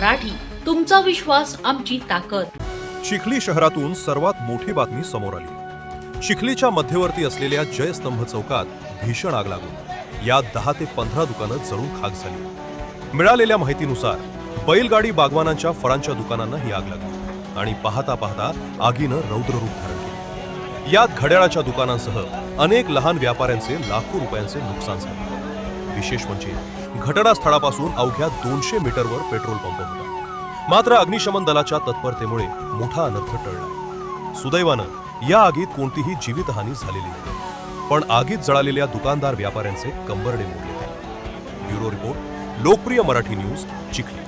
मराठी, तुमचा विश्वास आमची ताकद। चिखली शहरातून सर्वात मोठी बातमी समोर आली। चिखलीच्या मध्यवर्ती असलेल्या जयस्तंभ चौकात भीषण आग लागून यात 10 ते 15 दुकानं जळून खाक झाली। मिळालेल्या माहितीनुसार बैलगाडी बागवानांच्या फळांच्या दुकानांना ही आग लागली आणि पाहता पाहता आगीनं रौद्ररूप धारण केले। यात घड्याळाच्या दुकानांसह अनेक लहान व्यापाऱ्यांचे लाखो रुपयांचे नुकसान झाले। विशेष म्हणजे घटनास्थळापासून अवघ्या 200 मीटरवर पेट्रोल पंप होता। मात्र अग्निशमन दलाच्या तत्परतेमुळे मोठा अनर्थ टळला। सुदैवानं या आगीत कोणतीही जीवितहानी झालेली नाही, पण आगीत जळालेल्या दुकानदार व्यापाऱ्यांचे कंबरडे मोडले. ब्युरो रिपोर्ट, लोकप्रिय मराठी न्यूज, चिखली।